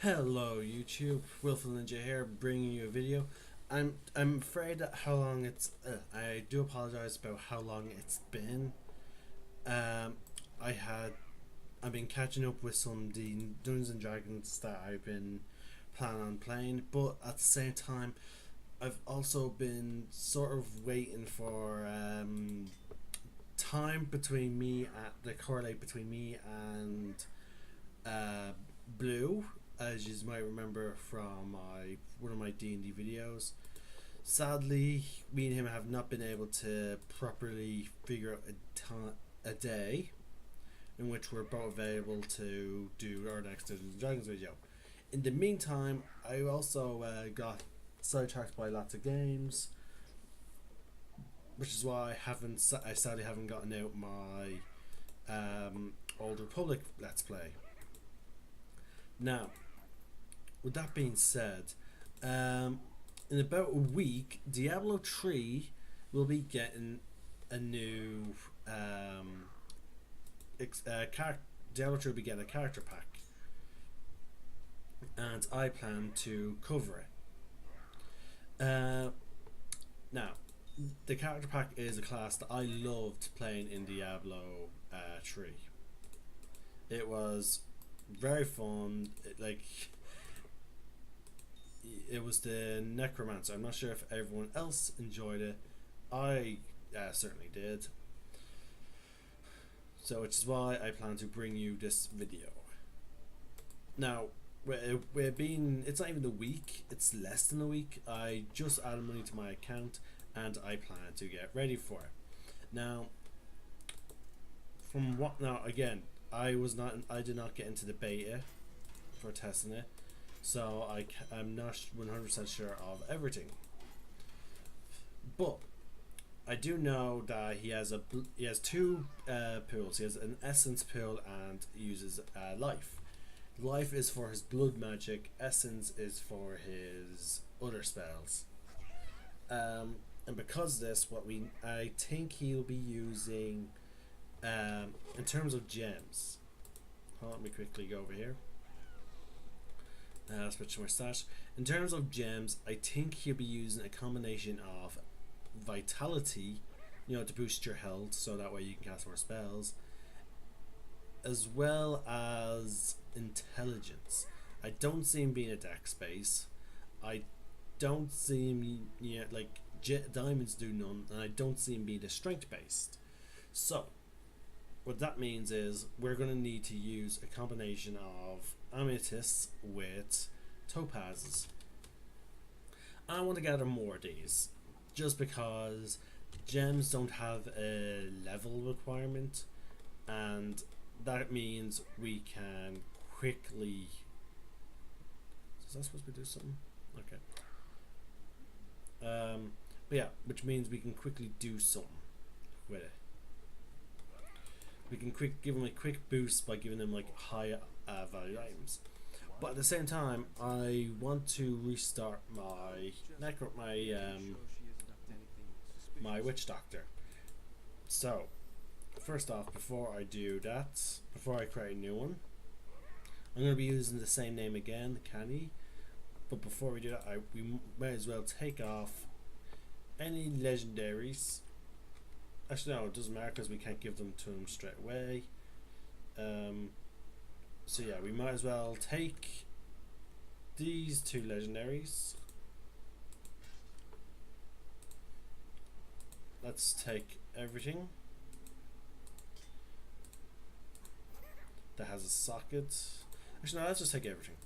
Hello YouTube, Wilful Ninja here, bringing you a video. I'm afraid that how long it's. I do apologize about how long it's been. Um, I had I've been catching up with some of the Dungeons and Dragons that I've been planning on playing, but at the same time, I've also been sort of waiting for time between me at the correlate between me and uh, Blue, as you might remember from one of my D&D videos. Sadly, me and him have not been able to properly figure out a day in which we're both available to do our next Dungeons and Dragons video. In the meantime, I also got sidetracked by lots of games, which is why I sadly haven't gotten out my Old Republic Let's Play. Now, with that being said, in about a week, Diablo 3 will be getting a new Diablo 3 will be getting a character pack, and I plan to cover it. Now, the character pack is a class that I loved playing in Diablo 3. It was very fun. It was the necromancer. I'm not sure if everyone else enjoyed it. I certainly did. So which is why I plan to bring you this video. Now, it's not even a week. It's less than a week. I just added money to my account, and I plan to get ready for it. Now, again, I did not get into the beta for testing it, so I'm not 100% sure of everything. But I do know that he has two pools. He has an essence pool and uses life. Life is for his blood magic. Essence is for his other spells. And because of this, I think he'll be using. In terms of gems, let me quickly go over here. Switch to my stash. In terms of gems, I think he'll be using a combination of vitality, to boost your health, so that way you can cast more spells, as well as intelligence. I don't see him being a dex base. I don't see him, diamonds do none, and I don't see him being a strength based. So what that means is we're going to need to use a combination of amethysts with topazes. I want to gather more of these, just because gems don't have a level requirement, and that means we can quickly. Is that supposed to do something? Okay. But yeah, which means we can quickly do something with it. We can give them a quick boost by giving them high value items. But at the same time, I want to restart my witch doctor. So first off, before I do that, before I create a new one, I'm going to be using the same name again, Canny. But before we do that, we might as well take off any legendaries. Actually, no, it doesn't matter because we can't give them to him straight away. So yeah, we might as well take these two legendaries. Let's take everything that has a socket. Actually, no, let's just take everything,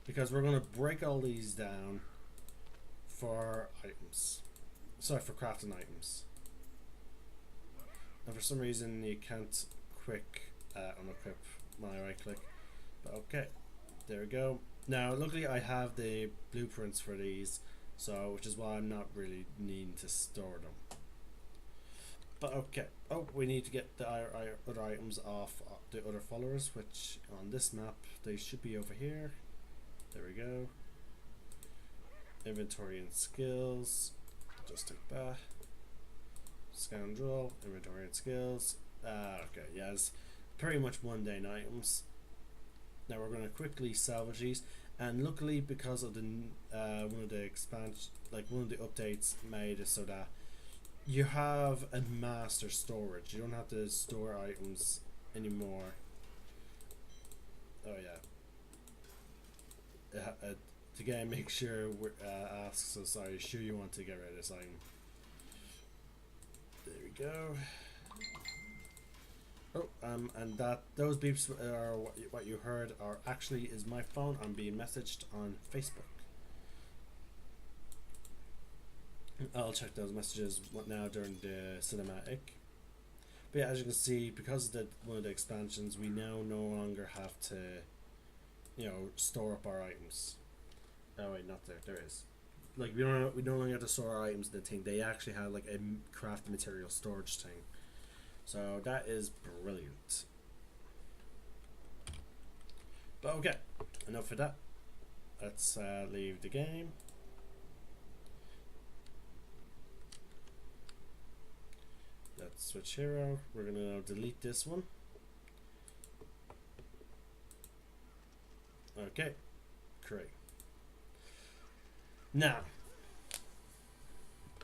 because we're going to break all these down for items. Sorry, for crafting items. And for some reason you can't quick unequip when I right click, but okay, there we go. Now luckily I have the blueprints for these, so which is why I'm not really needing to store them. But okay, we need to get the other items off the other followers, which on this map they should be over here. There we go. Inventory and skills, just take that. Scoundrel, inventory and skills. Okay, yes, pretty much mundane items. Now we're going to quickly salvage these, and luckily because of the one of the expansion, like one of the updates made it so that you have a master storage. You don't have to store items anymore. Oh yeah. The game makes sure asks us, "Are you sure you want to get rid of this item?" There we go. Oh, and those beeps are what you heard are actually is my phone. I'm being messaged on Facebook. I'll check those messages now during the cinematic. But yeah, as you can see, because of one of the expansions, we now no longer have to, store up our items. Oh wait, not there. There is. Like we no longer have to store our items in the thing. They actually have like a craft material storage thing. So that is brilliant. But okay, enough of that. Let's leave the game. Let's switch hero. We're gonna delete this one. Okay, great. Now,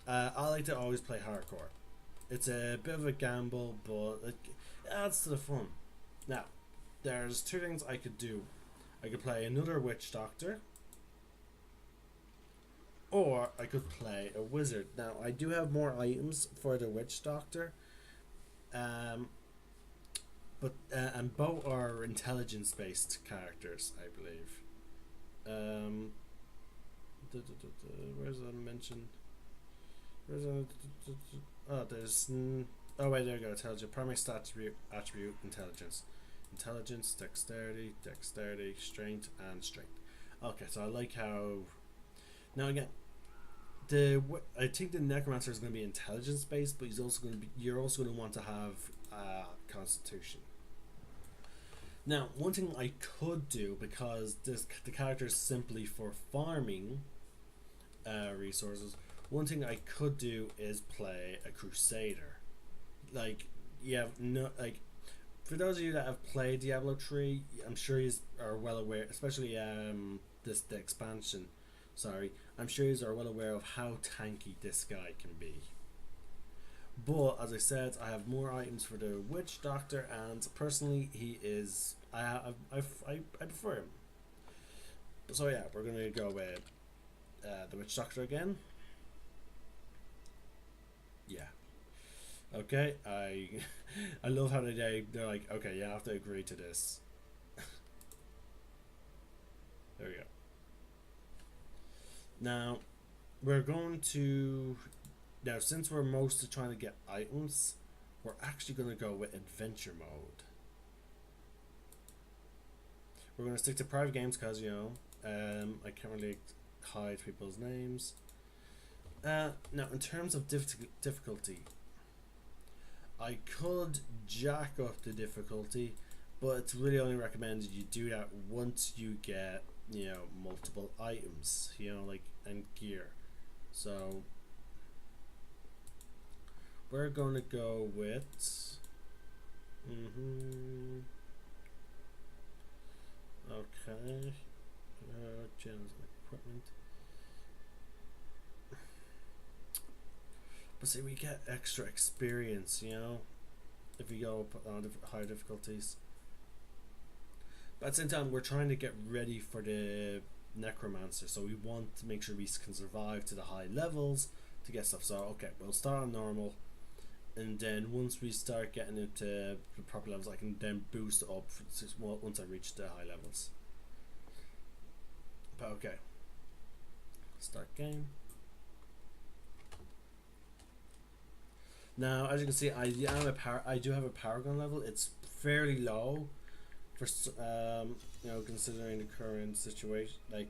I like to always play hardcore. It's a bit of a gamble, but it adds to the fun. Now, there's two things I could do. I could play another witch doctor, or I could play a wizard. Now, I do have more items for the witch doctor, and both are intelligence-based characters, I believe. Where's that mentioned? Oh, there's. Oh wait, there you go. It tells you primary stat attribute intelligence, dexterity, strength, and strength. Okay, so I like how. Now again, I think the necromancer is going to be intelligence based, but he's also going to be. You're also going to want to have constitution. Now, one thing I could do, because the character is simply for farming resources, one thing I could do is play a crusader. Like, for those of you that have played Diablo 3, I'm sure you are well aware, especially the expansion. Sorry, I'm sure you are well aware of how tanky this guy can be. But as I said, I have more items for the witch doctor, and personally, he is I prefer him. So yeah, we're gonna go with the witch doctor again. Yeah. Okay, I love how they're like, okay, you have to agree to this. There we go. Now, we're going to since we're mostly trying to get items, we're actually going to go with adventure mode. We're going to stick to private games because I can't really hide people's names. Now, in terms of difficulty, I could jack up the difficulty, but it's really only recommended you do that once you get multiple items, and gear. So we're going to go with okay, gems and equipment. But see, we get extra experience, if we go on higher difficulties. But at the same time, we're trying to get ready for the necromancer, so we want to make sure we can survive to the high levels to get stuff. So okay, we'll start on normal, and then once we start getting into the proper levels, I can then boost it up once I reach the high levels. But okay, start game. Now, as you can see, I do have a paragon level. It's fairly low for considering the current situation. Like,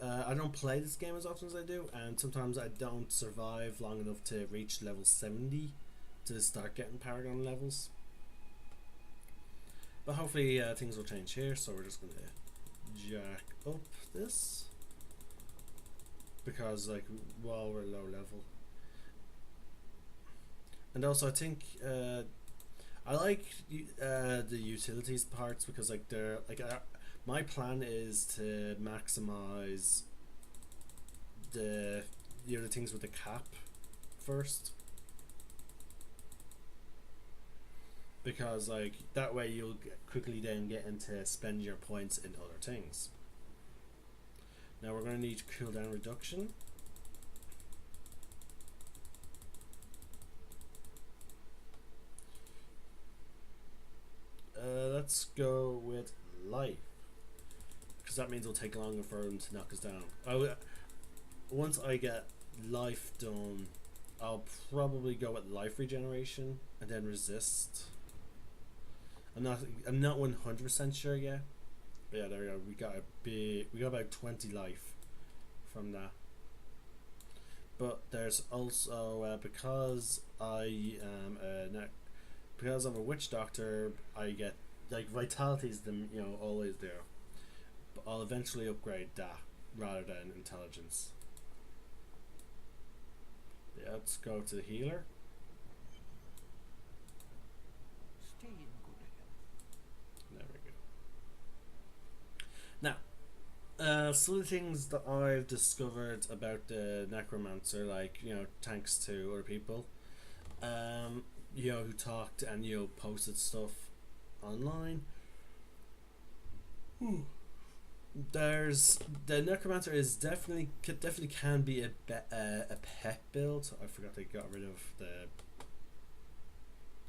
I don't play this game as often as I do, and sometimes I don't survive long enough to reach level 70 to start getting paragon levels. But hopefully things will change here, so we're just going to jack up this, because while we're low level, And also, I think I like the utilities parts because like they're like my plan is to maximize the other things with the cap first, because like that way you'll quickly then get into spend your points in other things. Now we're going to need cooldown reduction. Let's go with life, because that means it'll take longer for him to knock us down. Once I get life done, I'll probably go with life regeneration and then resist. I'm not 100% sure yet. But yeah, there we go. We got about 20 life from that. But there's also because I am because I'm a witch doctor, I get like vitality is the always there. But I'll eventually upgrade that rather than intelligence. Yeah, let's go to the healer. Stay in good health. There we go. Now, some of the things that I've discovered about the necromancer, like thanks to other people, who talked and posted stuff online. There's the necromancer is definitely can be a pet build. I forgot they got rid of the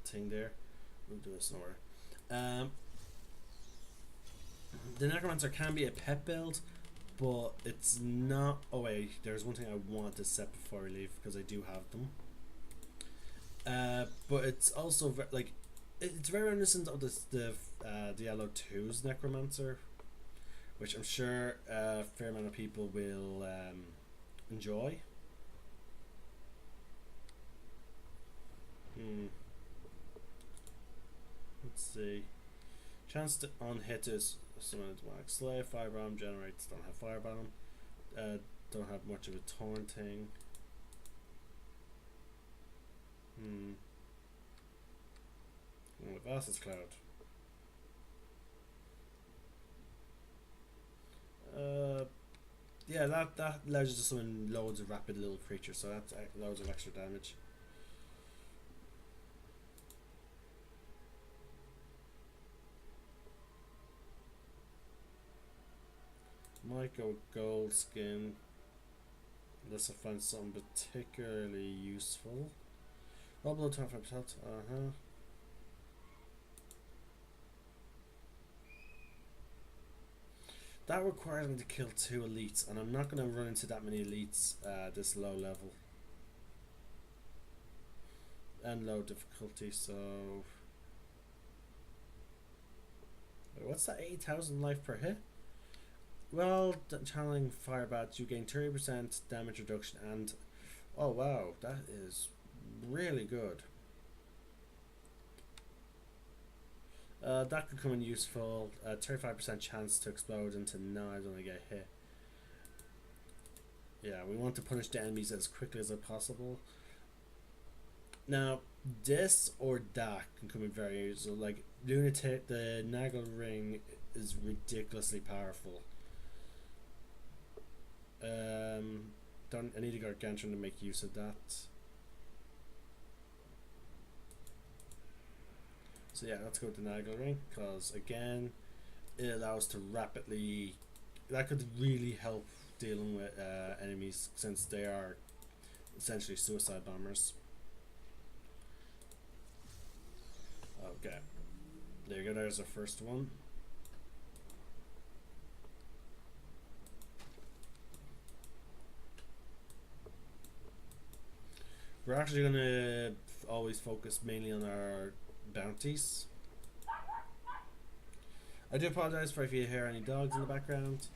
thing there. We'll do this in order. The necromancer can be a pet build, but it's not. Oh wait, there's one thing I want to set before we leave because I do have them. But it's also it's very reminiscent of the Diablo 2's necromancer, which I'm sure a fair amount of people will enjoy. Let's see. Chance to on hit is summon to max. Slay, firebomb generates. Don't have firebomb. Don't have much of a taunting. With Vass's Cloud. Yeah, that allows you to summon loads of rapid little creatures, so that's loads of extra damage. Might go with gold skin unless I find something particularly useful. Roll below 25%. That requires me to kill 2 elites, and I'm not going to run into that many elites this low level. And low difficulty, so... Wait, what's that 8,000 life per hit? Well, channeling fire bats, you gain 30% damage reduction and... Oh wow, that is really good. That could come in useful. 35% chance to explode into knives when they get hit. Yeah, we want to punish the enemies as quickly as possible. Now, this or that can come in very useful. Like, Lunatic, the Nagel Ring is ridiculously powerful. I need a Gargantuan to make use of that. So yeah, let's go with the Nagel Ring, because again, it allows to rapidly... That could really help dealing with enemies, since they are essentially suicide bombers. Okay, there you go, there's our first one. We're actually going to always focus mainly on our bounties. I do apologize for if you hear any dogs in the background.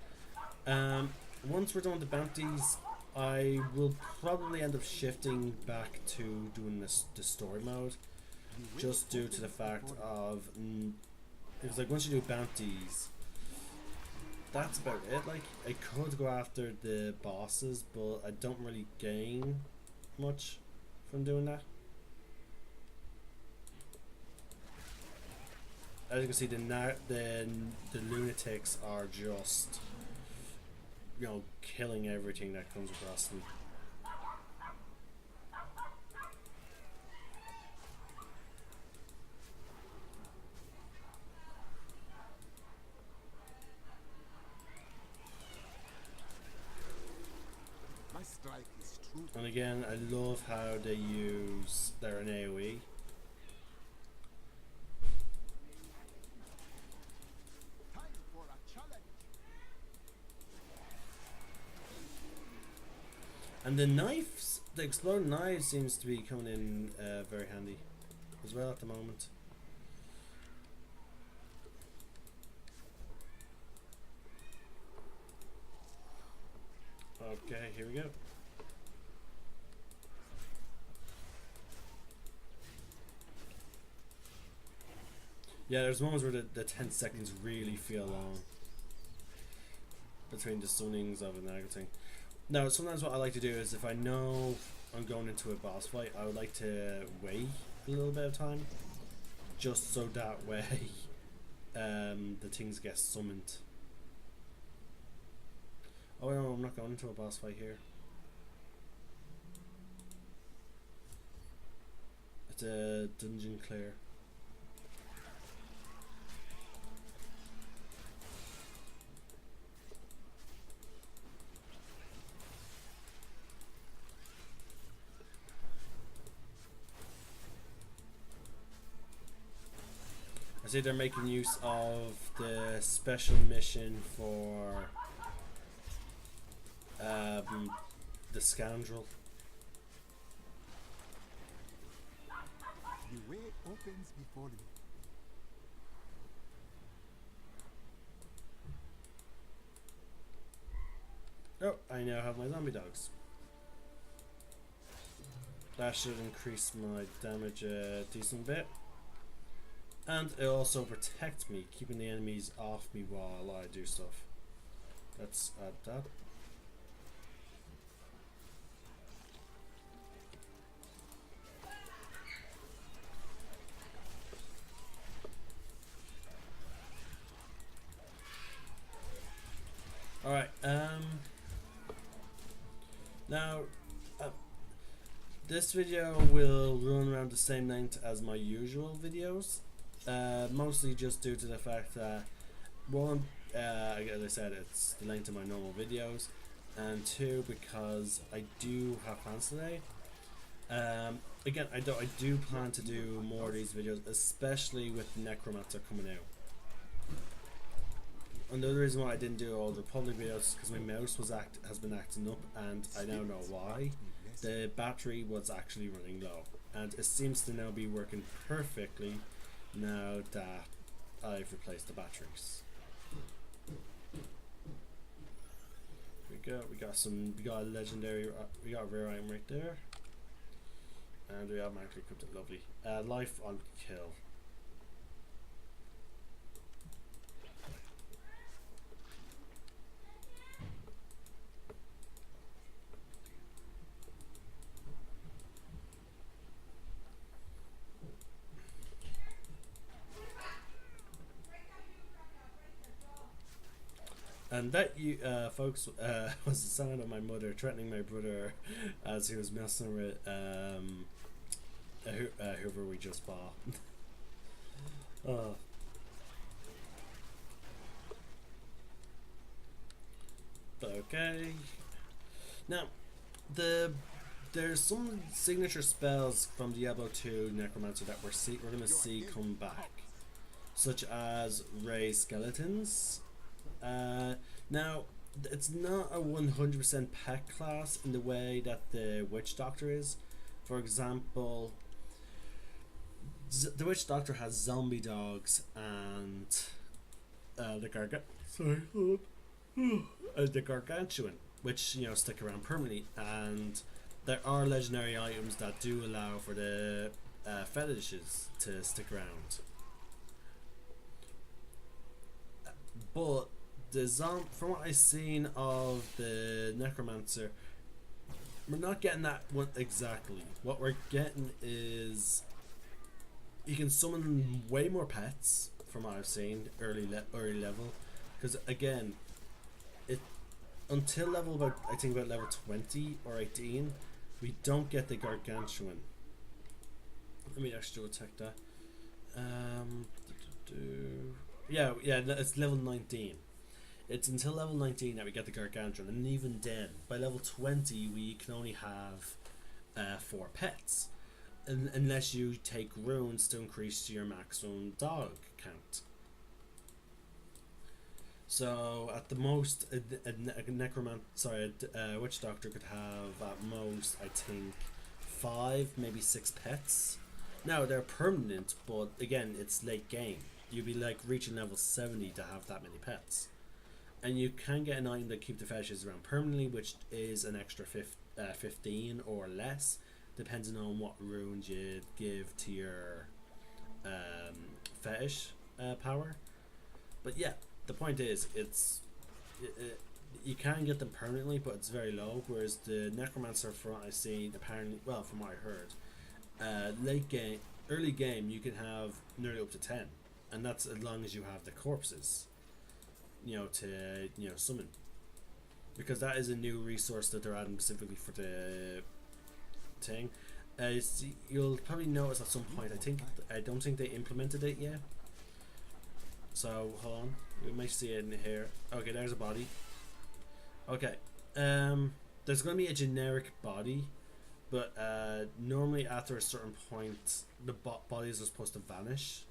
Once we're done with the bounties, I will probably end up shifting back to doing the story mode, just due to the fact of it's like once you do bounties, that's about it. Like, I could go after the bosses, but I don't really gain much from doing that. as you can see, the lunatics are just, you know, killing everything that comes across them. My strike is true. And again, I love how they use their AoE. Time for a challenge. And the knives, the exploding knives seems to be coming in very handy as well at the moment. Okay, here we go. Yeah, there's moments where the 10 seconds really feel long between the stunnings of an thing. Now, sometimes what I like to do is if I know I'm going into a boss fight, I would like to wait a little bit of time, just so that way the things get summoned. Oh no, I'm not going into a boss fight here. It's a dungeon clear. I see they're making use of the special mission for the scoundrel. The way opens before you. Oh, I now have my zombie dogs. That should increase my damage a decent bit. And it also protects me, keeping the enemies off me while I do stuff. Let's add that. Alright, now, this video will run around the same length as my usual videos, mostly just due to the fact that, one, as I said, it's the length of my normal videos, and two, because I do have plans today. Again, I do plan to do more of these videos, especially with the necromancer coming out. And the other reason why I didn't do all the public videos is because my mouse has been acting up, and I now know why. The battery was actually running low, and it seems to now be working perfectly now that I've replaced the batteries. We got a legendary, we got a rare item right there, and we automatically equipped it. Lovely. Life on kill. And that, you folks, was the sound of my mother threatening my brother as he was messing with whoever we just bought. Okay. Now, there's some signature spells from Diablo 2 Necromancer that we're gonna see come back, such as Ray Skeletons. Now, it's not a 100% pet class in the way that the Witch Doctor is. For example, the Witch Doctor has zombie dogs and the gargantuan, which, you know, stick around permanently, and there are legendary items that do allow for the fetishes to stick around. But from what I've seen of the necromancer, we're not getting that one exactly. What we're getting is you can summon way more pets from what I've seen, early level, because again, it until level about I think about level 20 or 18, we don't get the gargantuan. Let me actually attack that. Yeah, it's level 19. It's until level 19 that we get the gargantuan, and even then, by level 20, we can only have 4 pets, unless you take runes to increase your maximum dog count. So at the most, a witch doctor could have at most, I think, 5, maybe 6 pets. Now they're permanent, but again, it's late game. You'd be like reaching level 70 to have that many pets, and you can get an item that keep the fetishes around permanently, which is an extra 15 or less, depending on what runes you give to your fetish power. But yeah, the point is, you can get them permanently, but it's very low. Whereas the necromancer, from what I've seen, apparently, well, from what I heard, early game, you can have nearly up to 10, and that's as long as you have the corpses, to summon, because that is a new resource that they're adding specifically for the thing. You'll probably notice at some point. I don't think they implemented it yet. So hold on, we might see it in here. Okay, there's a body. Okay, there's going to be a generic body, but normally after a certain point, the bodies are supposed to vanish.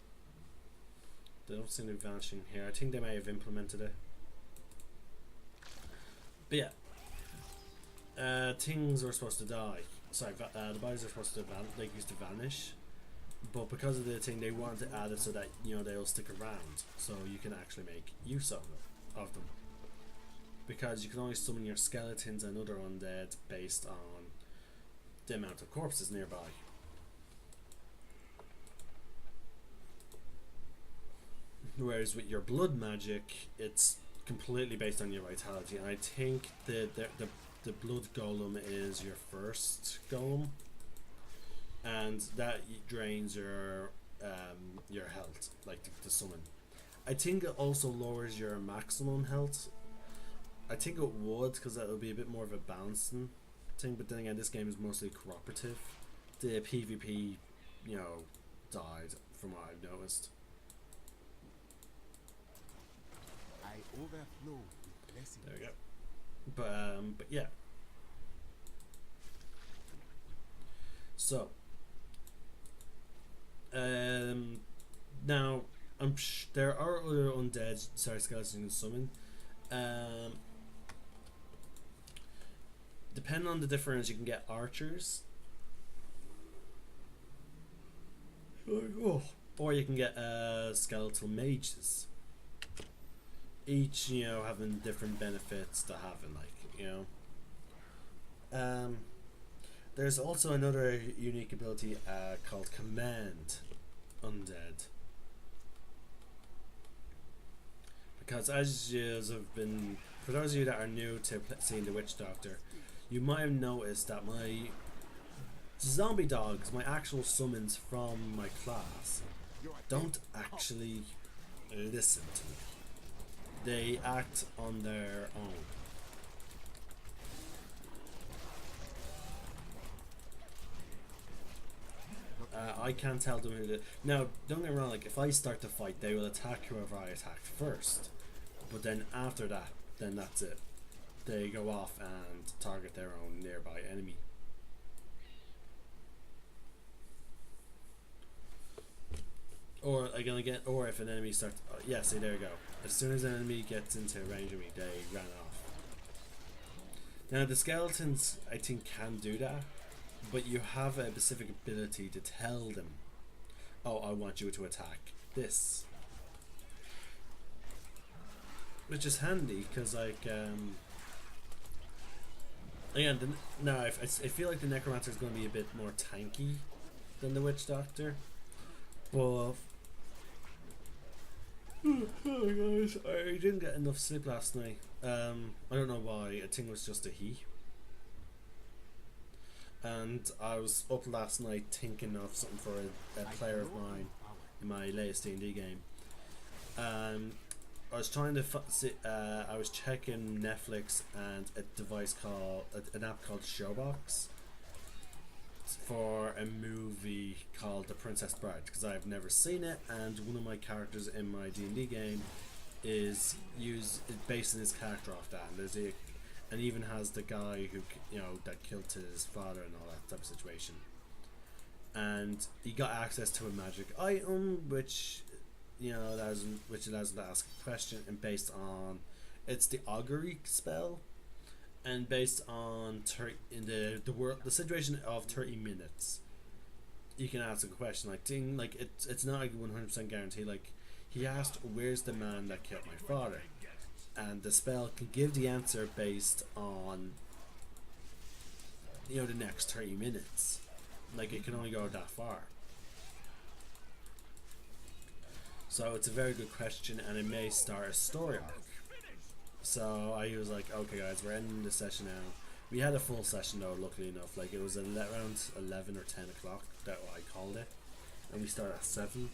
They don't seem to be vanishing here. I think they may have implemented it. But yeah, things are supposed to die. Sorry, the bodies are supposed to used to vanish, but because of the thing, they wanted to add it so that they'll stick around, so you can actually make use of them. Because you can only summon your skeletons and other undead based on the amount of corpses nearby. Whereas with your blood magic, it's completely based on your vitality, and I think the blood golem is your first golem, and that drains your health, like the summon. I think it also lowers your maximum health. I think it would, because that would be a bit more of a balancing thing, but then again, this game is mostly cooperative. The PvP, died from what I've noticed. I overflow with blessings. There we go. But yeah. So, now there are other undead skeletons you can summon. Depending on the difference, you can get archers, or you can get skeletal mages. Each, having different benefits to having, there's also another unique ability called Command Undead. Because as you have been, for those of you that are new to seeing the Witch Doctor, you might have noticed that my zombie dogs, my actual summons from my class, don't actually listen to me. They act on their own. I can't tell them who to. Now, don't get me wrong, if I start to fight, they will attack whoever I attacked first. But then after that, then that's it. They go off and target their own nearby enemy. Or again, or if an enemy starts, yeah, see, there you go. As soon as an enemy gets into range of me, they ran off. Now the skeletons, I think, can do that, but you have a specific ability to tell them, "Oh, I want you to attack this," which is handy because, again, now I feel like the necromancer is going to be a bit more tanky than the witch doctor, but. Oh guys, I didn't get enough sleep last night. I don't know why. I think it was just a he. And I was up last night thinking of something for a player of mine in my latest D&D game. Um, I was trying to I was checking Netflix and a device called an app called Showbox for a movie called The Princess Bride, because I've never seen it, and one of my characters in my D&D game is basing his character off that, and and even has the guy who that killed his father and all that type of situation, and he got access to a magic item which allows him to ask a question, and based on it's the augury spell, and based on in the situation of 30 minutes, you can ask a question like it's not like 100% guaranteed. Like, he asked, "Where's the man that killed my father?" And the spell can give the answer based on the next 30 minutes. Like, it can only go that far. So it's a very good question, and it may start a story arc. So I was like, okay guys, we're ending the session now. We had a full session though, luckily enough. Like, it was around 11 or 10 o'clock that I called it, and we started at 7.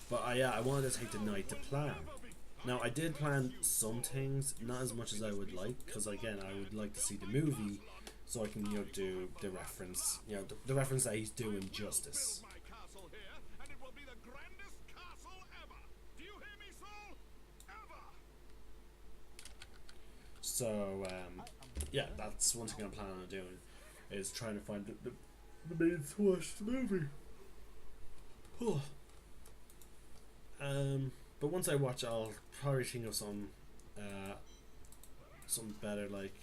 But I wanted to take the night to plan. Now, I did plan some things, not as much as I would like, because again, I would like to see the movie so I can do the reference, the reference that he's doing justice. So yeah, that's one thing I'm planning on doing, is trying to find the means to watch the movie. But once I watch, I'll probably think of something better. Like,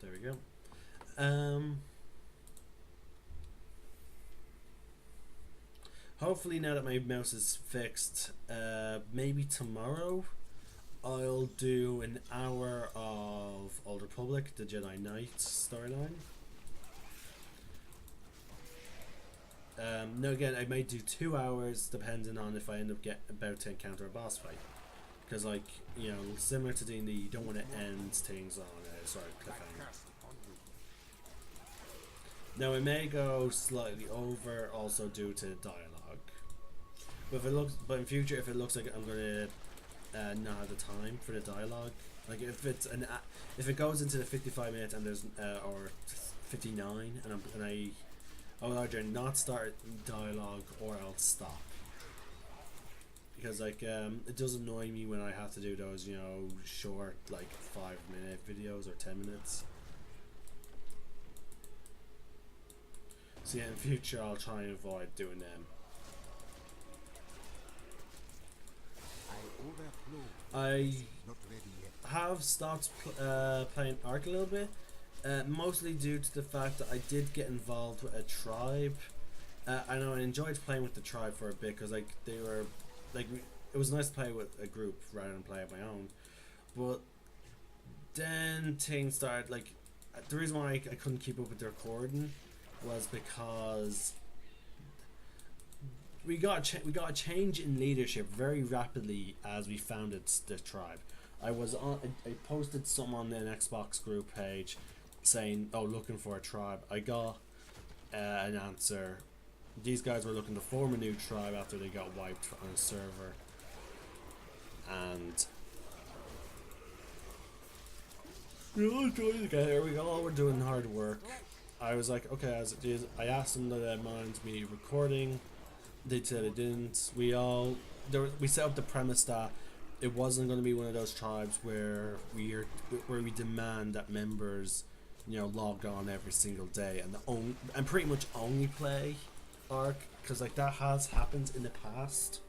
there we go. Hopefully, now that my mouse is fixed, maybe tomorrow I'll do an hour of Old Republic, the Jedi Knight storyline. No, again, I may do 2 hours depending on if I end up about to encounter a boss fight. Because, like, similar to D&D, you don't want to end things on a sort of cliffhanger. Now, it may go slightly over, also due to dialogue. But in future, if it looks like I'm gonna not have the time for the dialogue, like if it goes into the 55 minutes and there's or 59, and I will either not start dialogue or I'll stop, because like it does annoy me when I have to do those short, like 5-minute videos or 10 minutes. So yeah, in future I'll try and avoid doing them. I have stopped playing Ark a little bit, mostly due to the fact that I did get involved with a tribe. I know I enjoyed playing with the tribe for a bit, because like they were like, it was nice to play with a group rather than play on my own. But then things started, like, the reason why I couldn't keep up with the recording was because we got a change in leadership very rapidly as we founded the tribe. I posted something on an Xbox group page saying, "Oh, looking for a tribe." I got an answer. These guys were looking to form a new tribe after they got wiped on a server, and we all joined together. We all were doing hard work. I was like, okay, as it is. I asked them to mind me recording. They said it didn't. We set up the premise that it wasn't going to be one of those tribes where we demand that members, log on every single day and pretty much only play Ark, because like that has happened in the past.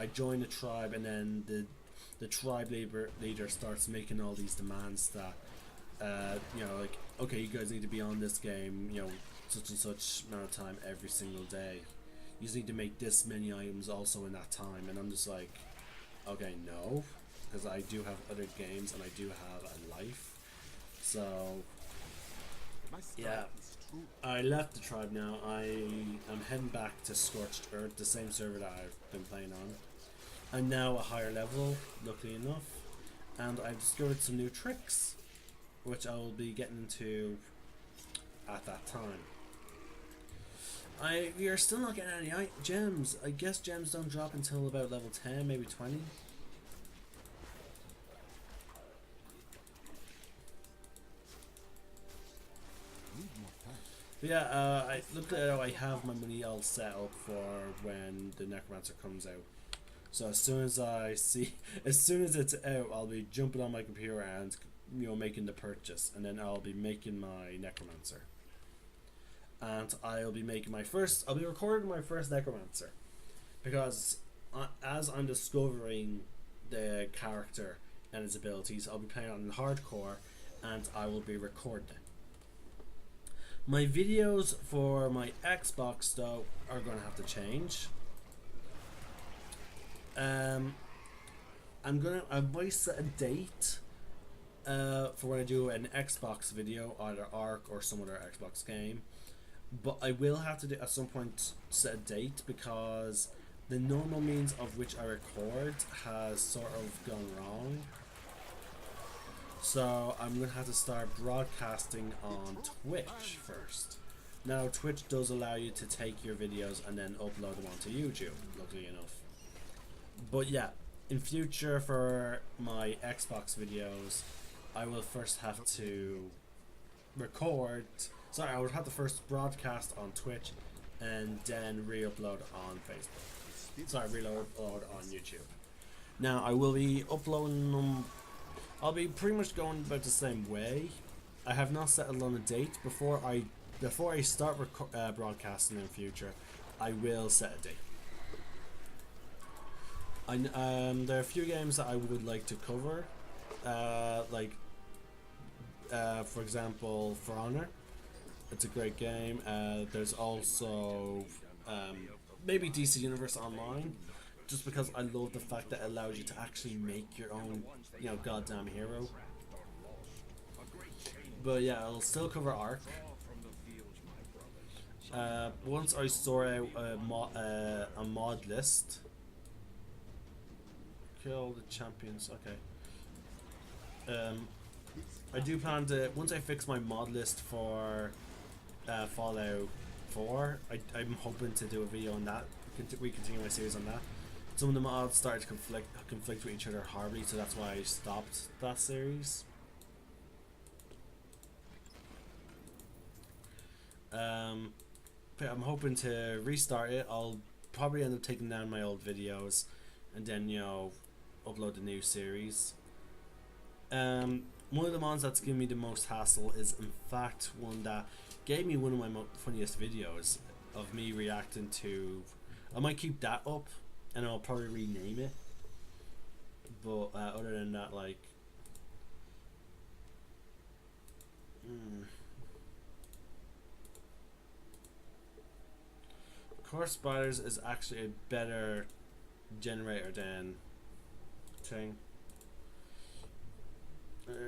I joined a tribe, and then the tribe leader starts making all these demands that like, okay, you guys need to be on this game, such and such amount of time every single day. You just need to make this many items also in that time, and I'm just like, okay, no, because I do have other games and I do have a life. So yeah, I left the tribe now. I am heading back to Scorched Earth, the same server that I've been playing on. I'm now a higher level, luckily enough, and I've discovered some new tricks, which I will be getting into at that time. We are still not getting any gems. I guess gems don't drop until about level 10, maybe 20. Need more time. But yeah, I looked at how I have my money all set up for when the necromancer comes out. So as soon as I see, as soon as it's out, I'll be jumping on my computer and making the purchase, and then I'll be making my necromancer. And I'll be making my first. I'll be recording my first necromancer, because as I'm discovering the character and his abilities, I'll be playing on hardcore, and I will be recording. My videos for my Xbox though are going to have to change. I might set a date for when I do an Xbox video, either Ark or some other Xbox game. But I will have to do at some point set a date, because the normal means of which I record has sort of gone wrong. So I'm going to have to start broadcasting on Twitch first. Now Twitch does allow you to take your videos and then upload them onto YouTube, luckily enough. But yeah, in future for my Xbox videos, I will first have to record. Sorry, I would have to first broadcast on Twitch and then re-upload on Facebook. Sorry, re-upload on YouTube. Now I will be uploading them. I'll be pretty much going about the same way. I have not settled on a date before I start broadcasting in future. I will set a date. There are a few games that I would like to cover, for example, For Honor. It's a great game. There's also maybe DC Universe Online, just because I love the fact that it allows you to actually make your own, goddamn hero. But yeah, I'll still cover Ark. Once I sort out a mod list. Kill the champions. Okay. I do plan to, once I fix my mod list for Fallout 4, I'm hoping to do a video on that. We continue my series on that. Some of the mods started to conflict with each other horribly, so that's why I stopped that series. But I'm hoping to restart it. I'll probably end up taking down my old videos and then upload the new series. One of the mods that's given me the most hassle is in fact one that gave me one of my funniest videos of me reacting to. I might keep that up and I'll probably rename it, but other than that, Course Spiders is actually a better generator than thing.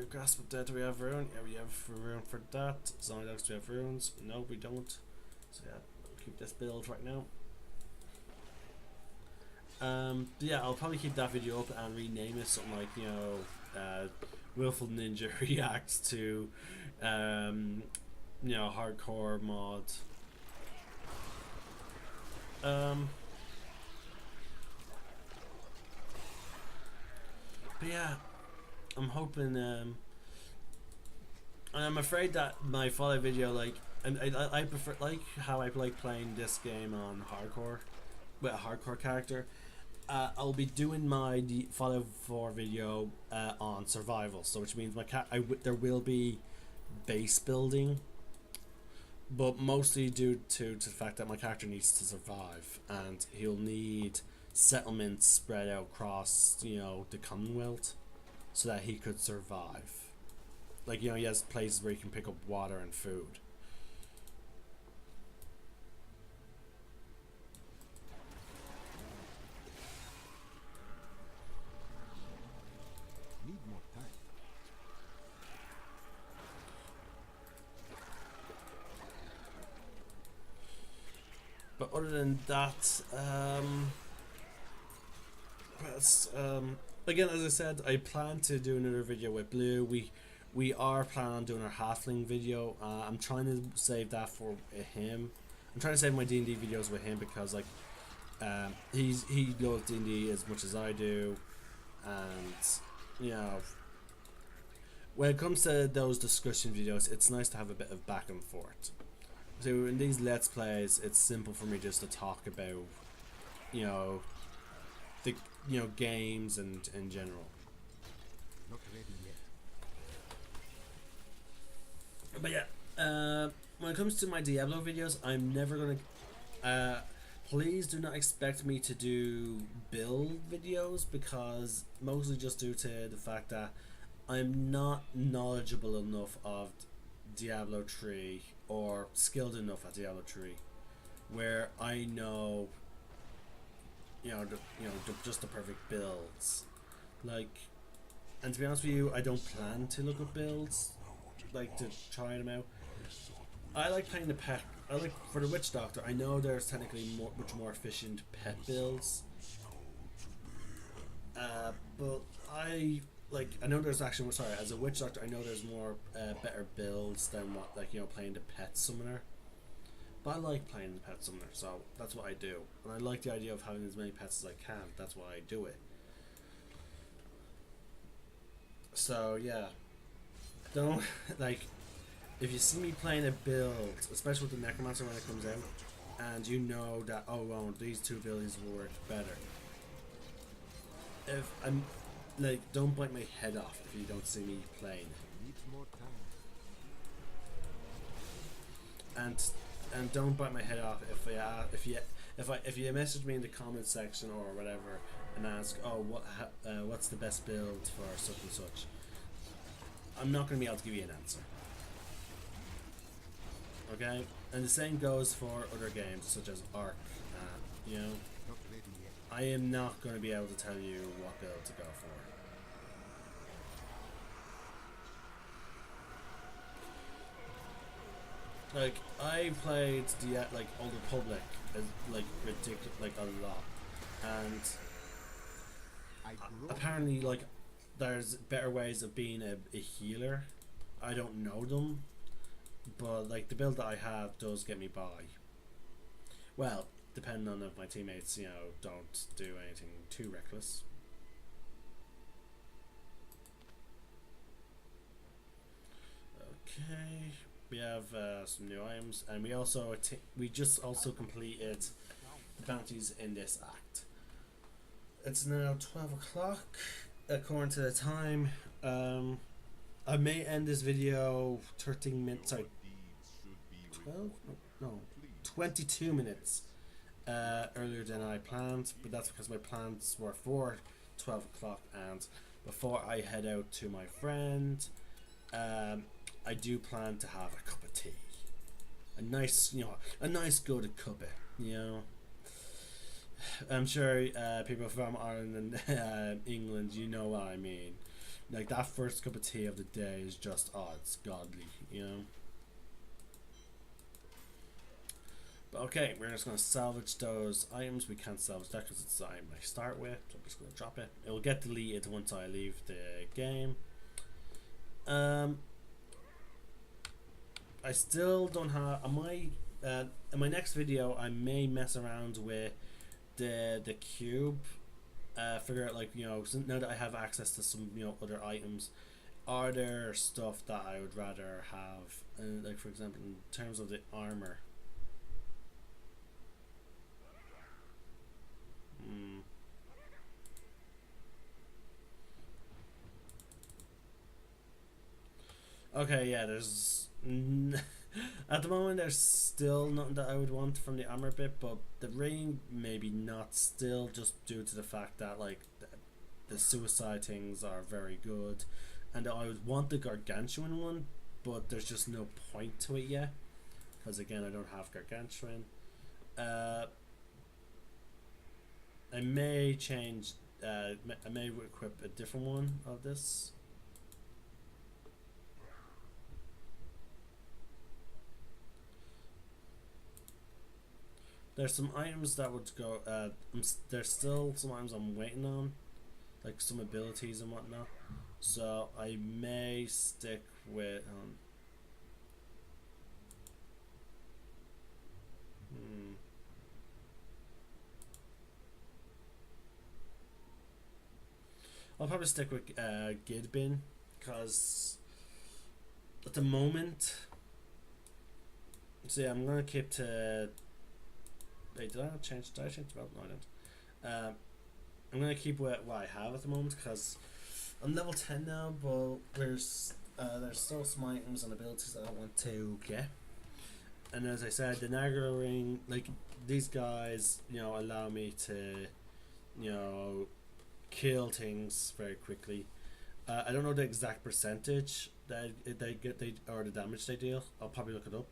Grasp of Death, do we have rune? Yeah, we have rune for that. Zombie Dogs, do we have runes? No, we don't. So yeah, I'll keep this build right now. Yeah, I'll probably keep that video up and rename it something like, Willful Ninja reacts to, hardcore mod. But yeah, I'm hoping, and I'm afraid that my Fallout video, I prefer, how I like playing this game on hardcore, with a hardcore character. I'll be doing my Fallout 4 video on survival, so which means there will be base building, but mostly due to the fact that my character needs to survive, and he'll need settlements spread out across, the Commonwealth, so that he could survive. He has places where he can pick up water and food. Need more time. But other than that, again, as I said, I plan to do another video with Blue. We are planning on doing our halfling video. I'm trying to save that for him. I'm trying to save my D&D videos with him because like he loves D&D as much as I do, and you know, when it comes to those discussion videos, it's nice to have a bit of back and forth. So in these Let's Plays, it's simple for me just to talk about, you know, the games and in general. Not ready yet. But yeah, when it comes to my Diablo videos, I'm never gonna. Please do not expect me to do build videos because mostly just due to the fact that I'm not knowledgeable enough of Diablo 3 or skilled enough at Diablo 3 where I know just the perfect builds. Like, and to be honest with you, I don't plan to look up builds like to try them out. I like playing the pet. I like for the Witch Doctor. I know there's technically much more efficient pet builds, but I know there's actually as a Witch Doctor I know there's more better builds than what playing the pet summoner. But I like playing the pet summoner, so that's what I do, and I like the idea of having as many pets as I can. That's why I do it. So yeah, don't if you see me playing a build, especially with the necromancer when it comes out, and you know that these two abilities will work better. If I'm don't bite my head off if you don't see me playing. Needs more time. And don't bite my head off if you message me in the comment section or whatever and ask what's the best build for such and such. I'm not going to be able to give you an answer. Okay, and the same goes for other games such as Ark. Not ready yet. I am not going to be able to tell you what build to go for. Like, I played the Old Republic as ridiculous, a lot, and apparently there's better ways of being a healer. I don't know them, but the build that I have does get me by. Well, depending on if my teammates don't do anything too reckless. Okay. We have some new items, and we just also completed the bounties in this act. It's now 12 o'clock according to the time. I may end this video 13 minutes. Sorry, 12? No, 22 minutes earlier than I planned, but that's because my plans were for 12 o'clock, and before I head out to my friend, I do plan to have a cup of tea, a nice good cuppa. I'm sure people from Ireland and England, you know what I mean. That first cup of tea of the day is just it's godly, But okay, we're just gonna salvage those items. We can't salvage that because it's the item I start with, so I'm just gonna drop it. It will get deleted once I leave the game. I still don't have in my next video I may mess around with the cube, figure out now that I have access to some other items, are there stuff that I would rather have, for example in terms of the armor. Okay, yeah, there's at the moment there's still nothing that I would want from the armor bit, but the ring maybe not still, just due to the fact that the suicide things are very good, and I would want the gargantuan one, but there's just no point to it yet because again I don't have gargantuan. I may change. I may equip a different one of this. There's some items that would go. There's still some items I'm waiting on, like some abilities and whatnot. So I may stick with. Hmm. I'll probably stick with Gidbin because at the moment, so yeah, I'm gonna keep to. Wait, did I change? Did I change the belt? No, I didn't. I'm gonna keep what I have at the moment because I'm level 10 now, but there's still some items and abilities that I want to get. And as I said, the Nagara ring, like these guys, allow me to, you know, kill things very quickly. I don't know the exact percentage that they get, they or the damage they deal. I'll probably look it up.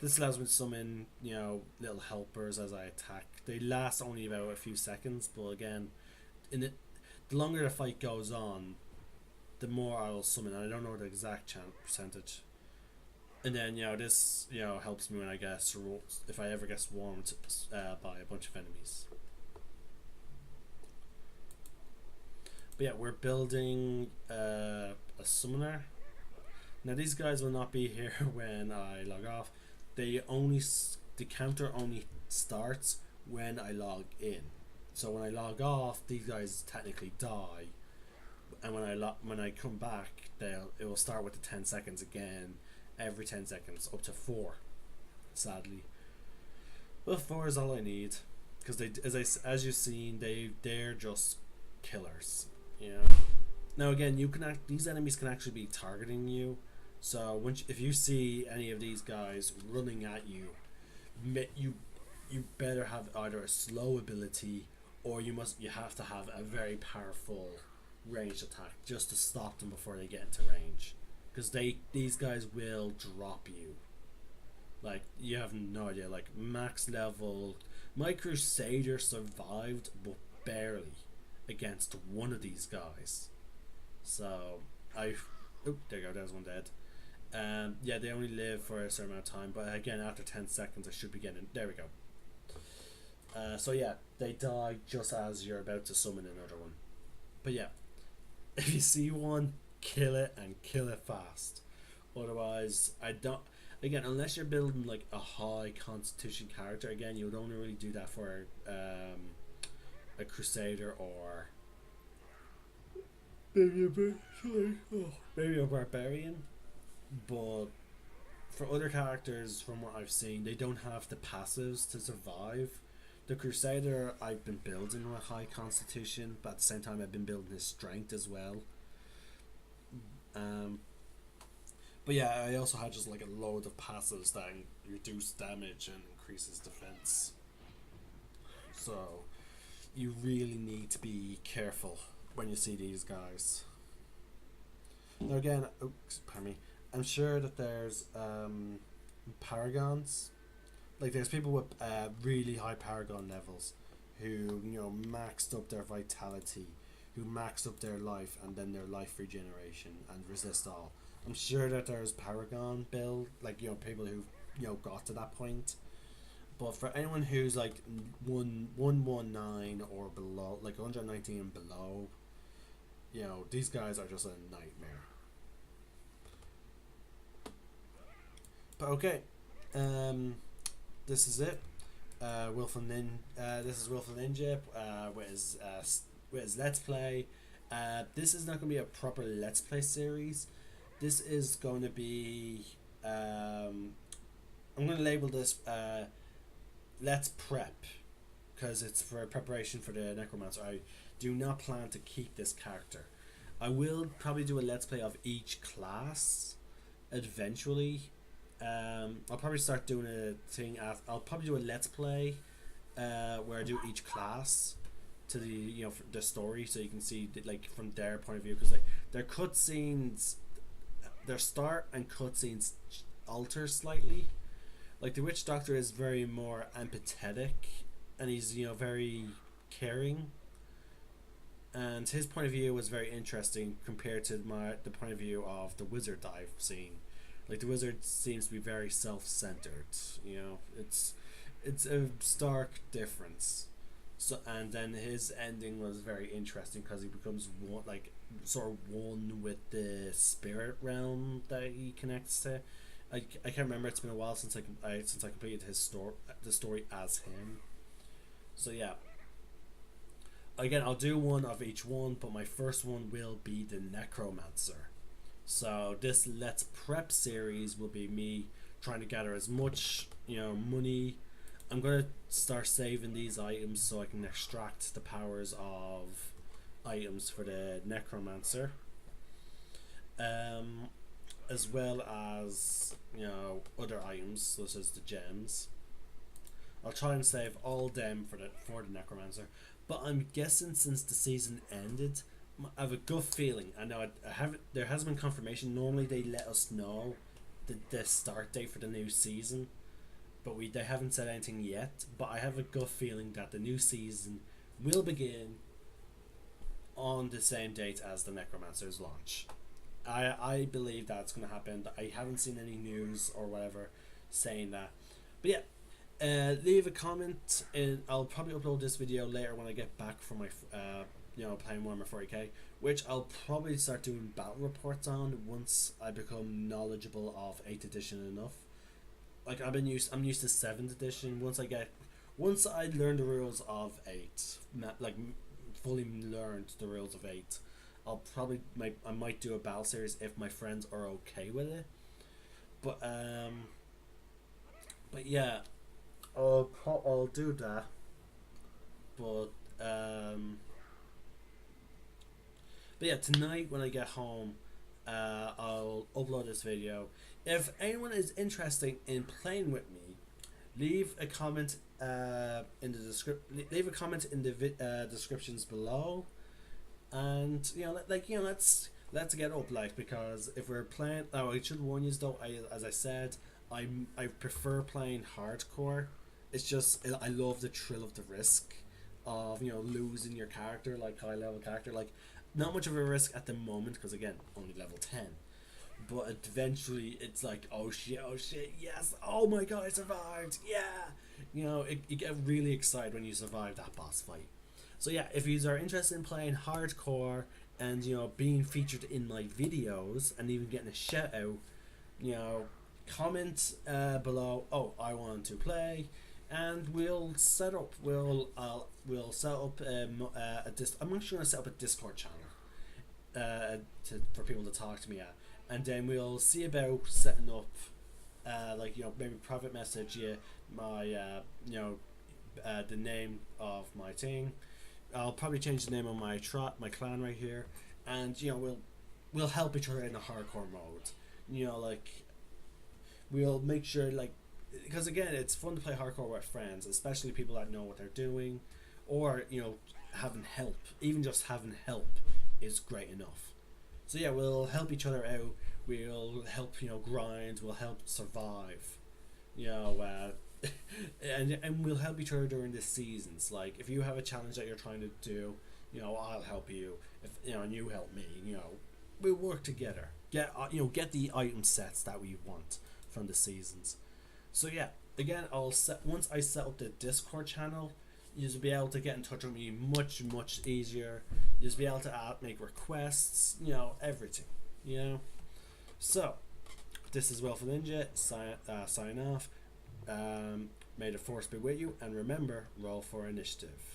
This allows me to summon, little helpers as I attack. They last only about a few seconds, but again, the longer the fight goes on, the more I will summon. I don't know the exact percentage. And then this helps me when I get if I ever get swarmed by a bunch of enemies. But yeah, we're building a summoner. Now these guys will not be here when I log off. The counter only starts when I log in. So when I log off, these guys technically die, and when I come back, it will start with the 10 seconds again, every 10 seconds, up to 4. Sadly, but 4 is all I need because as you've seen, they're just killers. Now again, these enemies can actually be targeting you. So if you see any of these guys running at you, you better have either a slow ability or you have to have a very powerful ranged attack just to stop them before they get into range, because these guys will drop you. Like, you have no idea. Like, max level, my Crusader survived, but barely, against one of these guys. So there you go. There's one dead. Yeah, they only live for a certain amount of time, but again, after 10 seconds, I should be getting. There we go. So yeah, they die just as you're about to summon another one. But yeah, if you see one, kill it and kill it fast. Otherwise, I don't. Again, unless you're building like a high constitution character, again, you would only really do that for a Crusader or maybe a Barbarian. But for other characters, from what I've seen, they don't have the passives to survive. The Crusader, I've been building with high constitution, but at the same time I've been building his strength as well. But yeah, I also had just like a load of passives that reduce damage and increases defense. So you really need to be careful when you see these guys. Now again, pardon me, I'm sure that there's paragons. Like, there's people with really high paragon levels who maxed up their vitality, who maxed up their life and then their life regeneration and resist all. I'm sure that there's paragon build, like people who got to that point. But for anyone who's like 119 or below, like 119 and below, these guys are just a nightmare. But okay, this is it. This is Wilful Ninja with his Let's Play. This is not going to be a proper Let's Play series. This is going to be I'm going to label this Let's Prep, because it's for preparation for the Necromancer. I do not plan to keep this character. I will probably do a Let's Play of each class eventually. I'll probably start doing a thing. I'll probably do a Let's Play where I do each class to the the story, so you can see like from their point of view, because like their cutscenes, their start and cutscenes alter slightly. Like the Witch Doctor is very more empathetic, and he's very caring, and his point of view was very interesting compared to the point of view of the Wizard that I've seen. Like, the Wizard seems to be very self-centered. It's a stark difference. So, and then his ending was very interesting because he becomes one with the spirit realm that he connects to, I can't remember. It's been a while since I completed the story as him. So yeah. Again, I'll do one of each one, but my first one will be the necromancer. So this Let's Prep series will be me trying to gather as much money. I'm gonna start saving these items so I can extract the powers of items for the necromancer. As well as other items such as the gems. I'll try and save all them for the necromancer. But I'm guessing since the season ended, I have a gut feeling. I know I haven't. There hasn't been confirmation. Normally they let us know the start date for the new season, but they haven't said anything yet. But I have a gut feeling that the new season will begin on the same date as the necromancer's launch. I believe that's going to happen. I haven't seen any news or whatever saying that. But yeah, leave a comment, and I'll probably upload this video later when I get back from my playing Warhammer 40k, which I'll probably start doing battle reports on once I become knowledgeable of 8th edition enough. Like I'm used to 7th edition. Once I learn the rules of 8, like fully learned the rules of 8, I might do a battle series if my friends are okay with it. But yeah, I'll do that. But yeah, tonight when I get home, I'll upload this video. If anyone is interested in playing with me, leave a comment in the leave a comment in the descriptions below. And let's get up, like, because if we're playing, I should warn you though, as I said, I prefer playing hardcore. It's just I love the thrill of the risk of losing your character, like high level character. Like, not much of a risk at the moment because again only level 10, but eventually it's like oh shit, yes, oh my god, I survived, yeah. You get really excited when you survive that boss fight. So yeah, if you are interested in playing hardcore and being featured in my videos and even getting a shout out, comment below. Oh, I want to play, and we'll set up. We'll set up I'm actually gonna set up a Discord channel for people to talk to me at, and then we'll see about setting up maybe private message my the name of my thing. I'll probably change the name of my clan right here, and we'll help each other in a hardcore mode. We'll make sure, because again, it's fun to play hardcore with friends, especially people that know what they're doing, or having help. Even just having help is great enough. So yeah, we'll help each other out. We'll help grind. We'll help survive. And we'll help each other during the seasons. Like, if you have a challenge that you're trying to do, I'll help you. If and you help me, we'll work together. Get the item sets that we want from the seasons. So yeah, again, once I set up the Discord channel, you'll be able to get in touch with me much easier. You'll be able to make requests, everything. So this is Wilf Ninja. Sign off. May the force be with you, and remember, roll for initiative.